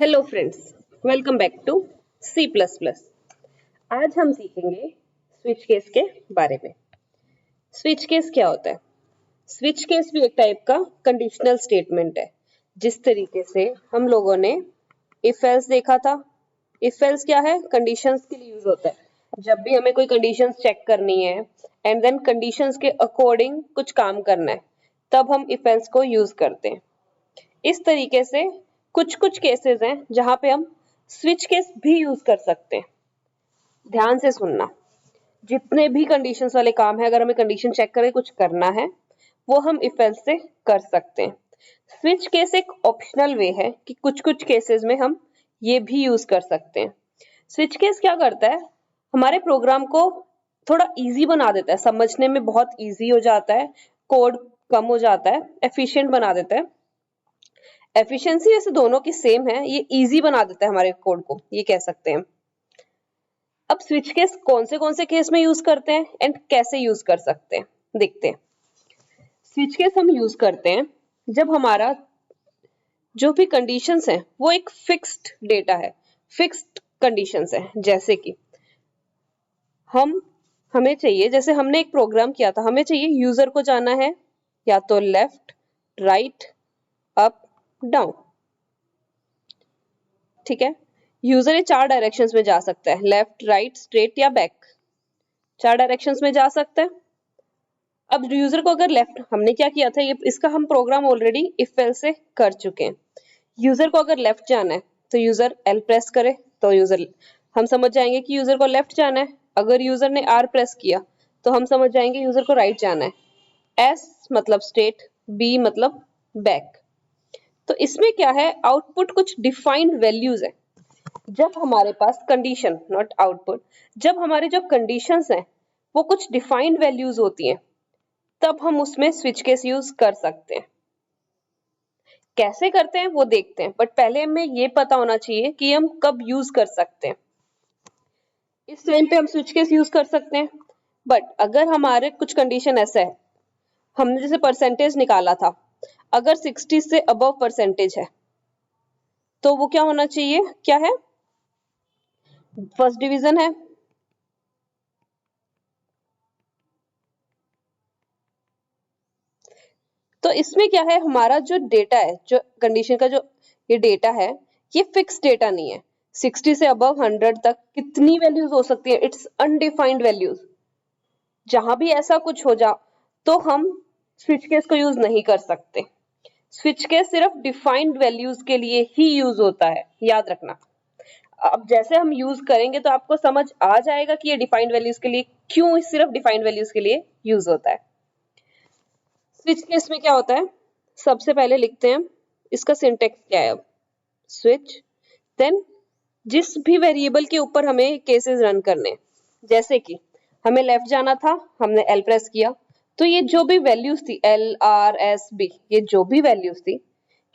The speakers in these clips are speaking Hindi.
Hello friends, welcome back to C plus plus. आज हम सीखेंगे स्विच केस के बारे में। स्विच केस क्या होता है? स्विच केस भी एक टाइप का कंडीशनल स्टेटमेंट है। जिस तरीके से हम लोगों ने इफ एल्स देखा था। इफ एल्स क्या है? कंडीशंस के लिए यूज होता है। जब भी हमें कोई कंडीशंस चेक करनी है एंड देन कंडीशंस के अकॉर्डिंग कुछ काम करना है, तब हम इफ एल्स को यूज करते हैं। इस तरीके से कुछ कुछ केसेस हैं जहां पे हम स्विच केस भी यूज कर सकते हैं। ध्यान से सुनना। जितने भी कंडीशंस वाले काम है, अगर हमें कंडीशन चेक करके कुछ करना है, वो हम इफ एल्स से कर सकते हैं। स्विच केस एक ऑप्शनल वे है कि कुछ कुछ केसेस में हम ये भी यूज कर सकते हैं। स्विच केस क्या करता है? हमारे प्रोग्राम को थोड़ा इजी बना देता है, समझने में बहुत इजी हो जाता है, कोड कम हो जाता है, एफिशिएंट बना देता है। एफिशिएंसी वैसे दोनों की सेम है, ये इजी बना देता है हमारे कोड को, ये कह सकते हैं। अब स्विच केस कौन से केस में यूज करते हैं एंड कैसे यूज कर सकते हैं, देखते हैं। स्विच केस हम यूज करते हैं जब हमारा जो भी कंडीशंस है वो एक फिक्स्ड डेटा है, फिक्स्ड कंडीशंस है। जैसे कि हमें चाहिए, जैसे हमने एक प्रोग्राम किया था, हमें चाहिए यूजर को जाना है या तो लेफ्ट, राइट, अप, डाउन। ठीक है, यूजर ये 4 डायरेक्शंस में जा सकता है, लेफ्ट, राइट, स्ट्रेट या बैक। 4 डायरेक्शंस में जा सकता है। अब यूजर को अगर लेफ्ट, हमने क्या किया था, ये इसका हम प्रोग्राम ऑलरेडी इफ एल्स से कर चुके हैं। यूजर को अगर लेफ्ट जाना है तो यूजर एल प्रेस करे, तो यूजर, हम समझ जाएंगे कि यूजर को लेफ्ट जाना है। अगर यूजर ने आर प्रेस किया तो हम समझ जाएंगे यूजर को राइट जाना है। एस मतलब स्ट्रेट, बी मतलब बैक। तो इसमें क्या है, आउटपुट कुछ डिफाइंड वैल्यूज है। जब हमारे पास कंडीशन, नॉट आउटपुट, जब हमारे जो कंडीशंस हैं वो कुछ डिफाइंड वैल्यूज होती हैं, तब हम उसमें स्विच केस यूज कर सकते हैं। कैसे करते हैं वो देखते हैं, बट पहले हमें ये पता होना चाहिए कि हम कब यूज कर सकते हैं। इस टाइम पे हम स्विच केस यूज कर सकते हैं। बट अगर हमारे कुछ कंडीशन ऐसा है, हमने जैसे परसेंटेज निकाला था, अगर 60 से अबव परसेंटेज है तो वो क्या होना चाहिए, क्या है, फर्स्ट डिवीजन है। तो इसमें क्या है, हमारा जो डेटा है, जो कंडीशन का जो ये डेटा है, ये फिक्स डेटा नहीं है। 60 से अबव 100 तक कितनी वैल्यूज हो सकती है, इट्स अनडिफाइंड वैल्यूज। जहां भी ऐसा कुछ हो जा तो हम स्विच केस को यूज नहीं कर सकते। स्विच केस सिर्फ डिफाइंड वैल्यूज के लिए ही यूज होता है, याद रखना। अब जैसे हम यूज करेंगे तो आपको समझ आ जाएगा कि ये डिफाइंड वैल्यूज के लिए क्यों, सिर्फ डिफाइंड वैल्यूज के लिए यूज होता है। स्विच केस में क्या होता है, सबसे पहले लिखते हैं इसका सिंटेक्स क्या है। अब स्विच, देन जिस भी वेरिएबल के ऊपर हमें केसेस रन करने, जैसे कि हमें लेफ्ट जाना था, हमने एल प्रेस किया, तो ये जो भी वैल्यूज थी, एल, आर, एस, बी, ये जो भी वैल्यूज थी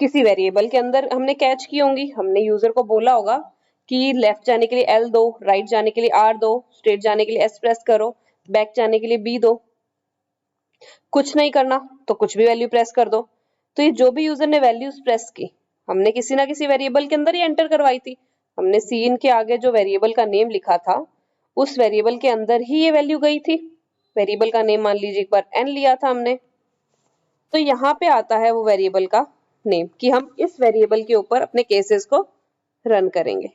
किसी वेरिएबल के अंदर हमने कैच की होंगी। हमने यूजर को बोला होगा कि लेफ्ट जाने के लिए एल दो, राइट जाने के लिए आर दो, स्ट्रेट जाने के लिए एस प्रेस करो, बैक जाने के लिए बी दो। कुछ नहीं करना तो कुछ भी वैल्यू प्रेस कर दो। तो ये जो भी यूजर ने वैल्यूज प्रेस की, हमने किसी ना किसी वेरिएबल के अंदर ही एंटर करवाई थी। हमने सीन के आगे जो वेरिएबल का नेम लिखा था, उस वेरिएबल के अंदर ही ये वैल्यू गई थी। वेरिएबल का नेम मान लीजिए एक बार एन लिया था हमने, तो यहाँ पे आता है वो वेरिएबल का नेम कि हम इस वेरिएबल के ऊपर अपने केसेस को रन करेंगे।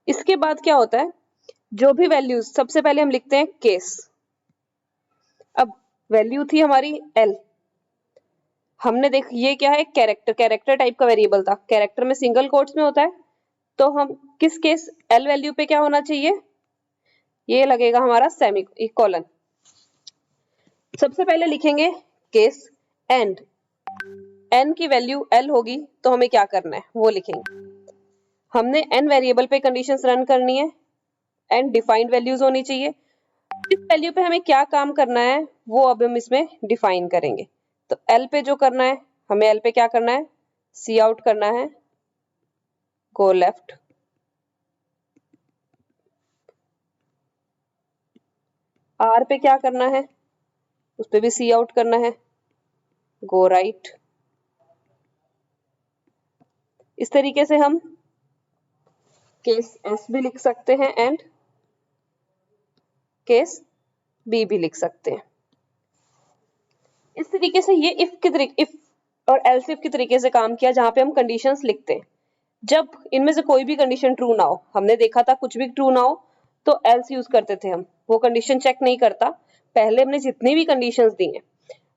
इसके बाद क्या होता है, जो भी वैल्यूज, सबसे पहले हम लिखते हैं केस। अब वैल्यू थी हमारी एल, हमने देख, ये क्या है, कैरेक्टर, कैरेक्टर टाइप का वेरिएबल था। कैरेक्टर में सिंगल कोट्स में होता है, तो हम किस केस एल वैल्यू पे क्या होना चाहिए, ये लगेगा हमारा सेमी कोलन। सबसे पहले लिखेंगे केस एंड, एन की वैल्यू एल होगी तो हमें क्या करना है वो लिखेंगे। हमने एन वेरिएबल पे कंडीशंस रन करनी है एंड डिफाइंड वैल्यूज होनी चाहिए। इस वैल्यू पे हमें क्या काम करना है वो अब हम इसमें डिफाइन करेंगे। तो एल पे जो करना है, हमें एल पे क्या करना है, सी आउट करना है, गो लेफ्ट, आर पे क्या करना है, उस पे भी सी आउट करना है, गो राइट। इस तरीके से हम केस एस भी लिख सकते हैं एंड केस बी भी लिख सकते हैं। इस तरीके से ये इफ और एल्स इफ के तरीके से काम किया, जहां पे हम कंडीशंस लिखते हैं। जब इनमें से कोई भी कंडीशन ट्रू ना हो, हमने देखा था कुछ भी ट्रू ना हो तो एल्स यूज करते थे हम, वो कंडीशन चेक नहीं करता। पहले हमने जितनी भी कंडीशंस दी हैं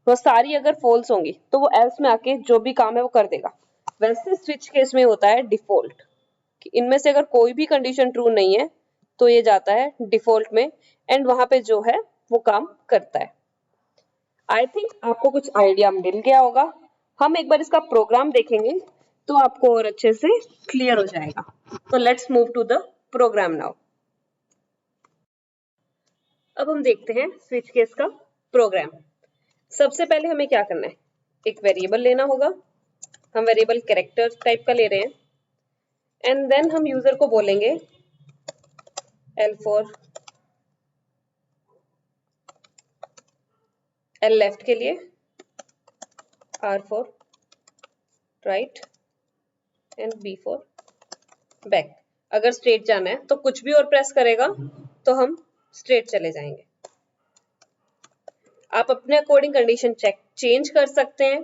वो सारी अगर फॉल्स होंगी तो वो एल्स में आके जो भी काम है वो कर देगा। वैसे स्विच केस में होता है डिफॉल्ट, कि इनमें से अगर कोई भी कंडीशन ट्रू नहीं है तो ये जाता है डिफॉल्ट में एंड वहां पे जो है वो काम करता है। आई थिंक आपको कुछ आइडिया मिल गया होगा। हम एक बार इसका प्रोग्राम देखेंगे तो आपको और अच्छे से क्लियर हो जाएगा। तो let's move to the program now. अब हम देखते हैं स्विच केस का प्रोग्राम। सबसे पहले हमें क्या करना है, एक वेरिएबल लेना होगा। हम वेरिएबल कैरेक्टर टाइप का ले रहे हैं एंड देन हम यूजर को बोलेंगे L फॉर L लेफ्ट के लिए, R for right and B for back. अगर स्ट्रेट जाना है तो कुछ भी और प्रेस करेगा तो हम स्ट्रेट चले जाएंगे। आप अपने अकॉर्डिंग कंडीशन चेंज कर सकते हैं,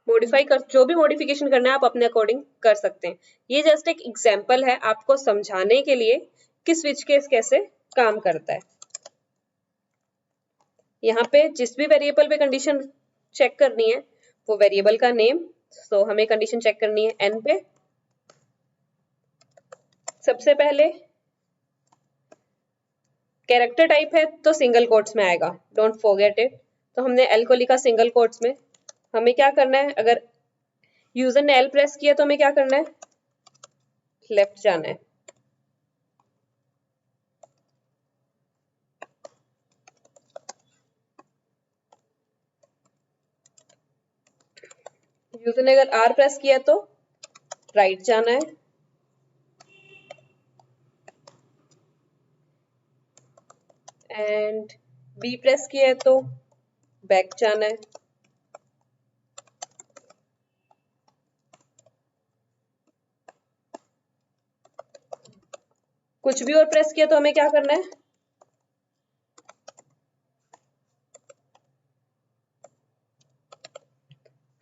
मॉडिफाई कर, जो भी मॉडिफिकेशन करना है आप अपने अकॉर्डिंग कर सकते हैं। ये जस्ट एक एग्जांपल है आपको समझाने के लिए कि स्विच केस कैसे काम करता है। यहाँ पे जिस भी वेरिएबल पे कंडीशन चेक करनी है वो वेरिएबल का नेम, तो हमें कंडीशन चेक करनी है n पे। सबसे पहले कैरेक्टर टाइप है तो सिंगल कोट्स में आएगा, डोंट फॉरगेट इट। तो हमने L को लिखा सिंगल कोट्स में। हमें क्या करना है, अगर यूजर ने L प्रेस किया तो हमें क्या करना है, लेफ्ट जाना है। यूजर ने अगर R प्रेस किया तो राइट जाना है। एंड B प्रेस किया है तो बैक जाना है। कुछ भी और प्रेस किया तो हमें क्या करना है,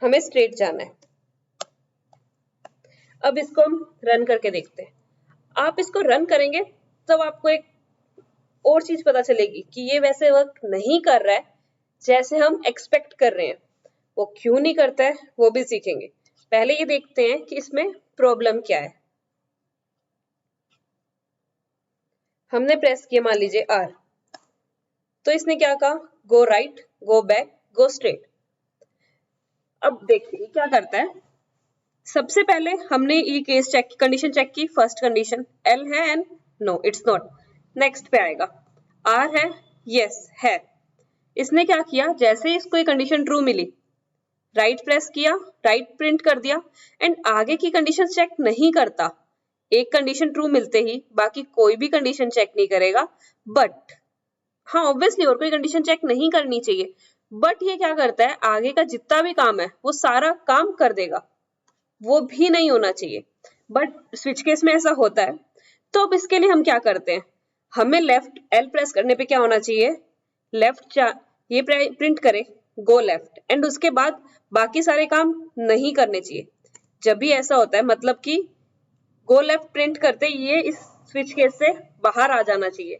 हमें स्ट्रेट जाना है। अब इसको हम रन करके देखते हैं। आप इसको रन करेंगे तब आपको एक और चीज पता चलेगी कि ये वैसे वर्क नहीं कर रहा है जैसे हम एक्सपेक्ट कर रहे हैं। वो क्यों नहीं करता है वो भी सीखेंगे। पहले ये देखते हैं कि इसमें प्रॉब्लम क्या है। हमने प्रेस किया मान लीजिए R, तो इसने क्या कहा, go right, go back, go straight. अब देखिए क्या करता है। सबसे पहले हमने ये केस चेक, कंडीशन चेक की। फर्स्ट कंडीशन L है and no it's not. Next पे आएगा R है, यस है। इसने क्या किया, जैसे इसको ये कंडीशन ट्रू मिली, राइट प्रेस किया, राइट प्रिंट कर दिया एंड आगे की कंडीशन चेक नहीं करता। एक कंडीशन ट्रू मिलते ही बाकी कोई भी कंडीशन चेक नहीं करेगा। बट हाँ ऑब्वियसली और कोई कंडीशन चेक नहीं करनी चाहिए, बट ये क्या करता है, आगे का जितना भी काम है वो सारा काम कर देगा। वो भी नहीं होना चाहिए, बट स्विच केस में ऐसा होता है। तो अब इसके लिए हम क्या करते हैं, हमें लेफ्ट L प्रेस करने पे क्या होना चाहिए, लेफ्ट ये प्रिंट करे गो लेफ्ट एंड उसके बाद बाकी सारे काम नहीं करने चाहिए। जब भी ऐसा होता है मतलब कि गो लेफ्ट प्रिंट करते ये इस स्विच केस से बाहर आ जाना चाहिए,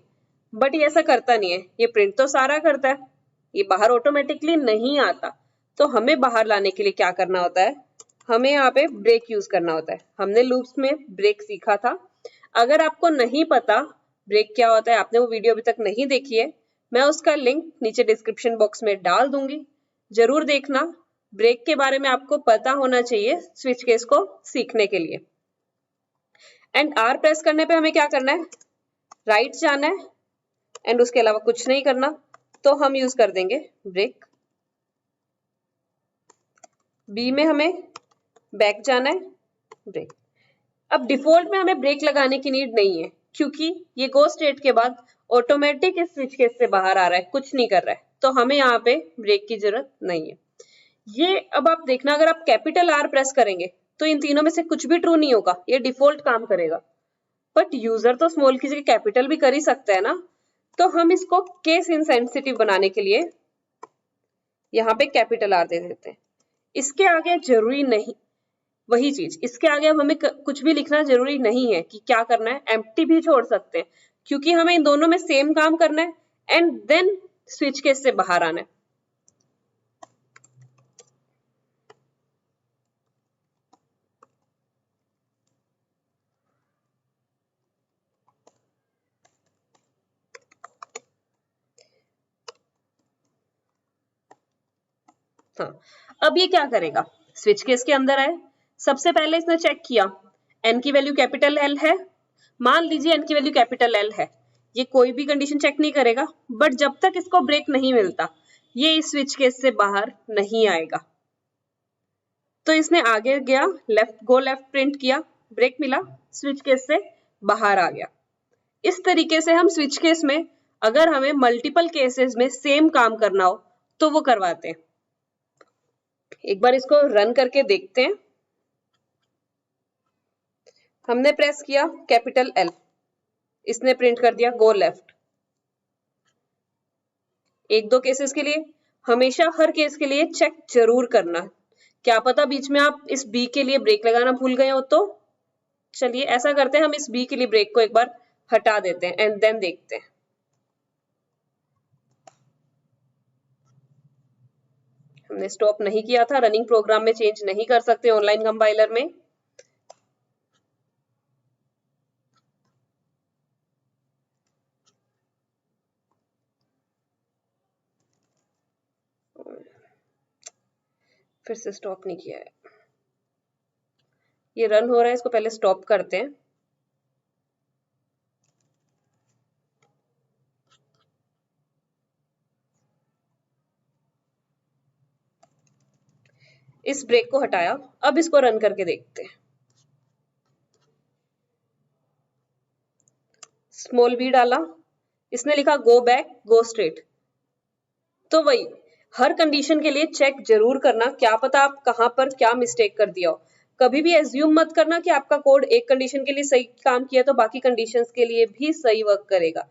बट ये ऐसा करता नहीं है। ये प्रिंट तो सारा करता है, ये बाहर ऑटोमेटिकली नहीं आता। तो हमें बाहर लाने के लिए क्या करना होता है, हमें यहाँ पे ब्रेक यूज करना होता है। हमने लूप्स में ब्रेक सीखा था। अगर आपको नहीं पता ब्रेक क्या होता है, आपने वो वीडियो अभी तक नहीं देखी है, मैं उसका लिंक नीचे डिस्क्रिप्शन बॉक्स में डाल दूंगी, जरूर देखना। ब्रेक के बारे में आपको पता होना चाहिए स्विच केस को सीखने के लिए। एंड R प्रेस करने पे हमें क्या करना है, राइट जाना है एंड उसके अलावा कुछ नहीं करना। तो हम यूज कर देंगे ब्रेक। B में हमें बैक जाना है, ब्रेक। अब डिफॉल्ट में हमें ब्रेक लगाने की नीड नहीं है क्योंकि ये गो स्टेट के बाद ऑटोमेटिक इस स्विच केस से बाहर आ रहा है, कुछ नहीं कर रहा है, तो हमें यहाँ पे ब्रेक की जरूरत नहीं है। ये अब आप देखना, अगर आप कैपिटल R प्रेस करेंगे तो इन तीनों में से कुछ भी ट्रू नहीं होगा, ये डिफॉल्ट काम करेगा। बट यूजर तो स्मॉल की जगह कैपिटल भी कर ही सकता है ना, तो हम इसको केस इनसेंसिटिव बनाने के लिए यहाँ पे कैपिटल आर दे देते हैं। इसके आगे जरूरी नहीं, वही चीज, इसके आगे अब हमें कुछ भी लिखना जरूरी नहीं है कि क्या करना है, एम्प्टी भी छोड़ सकते हैं, क्योंकि हमें इन दोनों में सेम काम करना है एंड देन स्विच केस से बाहर आना है। हाँ, अब ये क्या करेगा, स्विच केस के अंदर आए, सबसे पहले इसने चेक किया n की वैल्यू कैपिटल L है, मान लीजिए n की वैल्यू कैपिटल L है, ये कोई भी कंडीशन चेक नहीं करेगा, बट जब तक इसको ब्रेक नहीं मिलता ये इस स्विच केस से बाहर नहीं आएगा। तो इसने आगे गया, गो लेफ्ट प्रिंट किया, ब्रेक मिला, स्विच केस से बाहर आ गया। इस तरीके से हम स्विच केस में अगर हमें मल्टीपल केसेस में सेम काम करना हो तो वो करवाते हैं। एक बार इसको रन करके देखते हैं। हमने प्रेस किया कैपिटल L, इसने प्रिंट कर दिया गो लेफ्ट। एक दो केसेस के लिए, हमेशा हर केस के लिए चेक जरूर करना, क्या पता बीच में आप इस B के लिए ब्रेक लगाना भूल गए हो। तो चलिए ऐसा करते हैं, हम इस B के लिए ब्रेक को एक बार हटा देते हैं एंड देन देखते हैं। हमने स्टॉप नहीं किया था, रनिंग प्रोग्राम में चेंज नहीं कर सकते ऑनलाइन कंपाइलर में। फिर से स्टॉप नहीं किया है, ये रन हो रहा है, इसको पहले स्टॉप करते हैं। इस ब्रेक को हटाया, अब इसको रन करके देखते हैं। स्मॉल b डाला, इसने लिखा गो बैक गो स्ट्रेट। तो वही हर कंडीशन के लिए चेक जरूर करना, क्या पता आप कहां पर क्या मिस्टेक कर दिया हो। कभी भी एज्यूम मत करना कि आपका कोड एक कंडीशन के लिए सही काम किया तो बाकी कंडीशंस के लिए भी सही वर्क करेगा,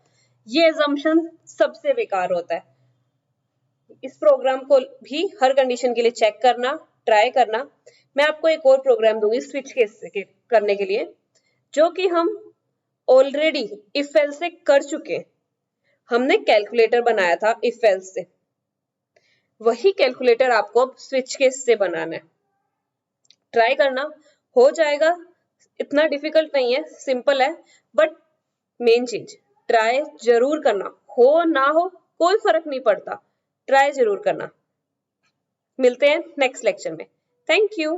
ये एजम्पशन सबसे बेकार होता है। इस प्रोग्राम को भी हर कंडीशन के लिए चेक करना, ट्राई करना। मैं आपको एक और प्रोग्राम दूंगी स्विच केस करने के लिए, जो कि हम ऑलरेडी इफ एल्स से कर चुके। हमने कैलकुलेटर बनाया था इफ एल्स से, वही कैलकुलेटर आपको अब स्विच केस से बनाना है। ट्राई करना, हो जाएगा, इतना डिफिकल्ट नहीं है, सिंपल है। बट मेन चीज ट्राई जरूर करना, हो ना हो कोई फर्क नहीं पड़ता, ट्राई जरूर करना। मिलते हैं नेक्स्ट लेक्चर में। Thank you.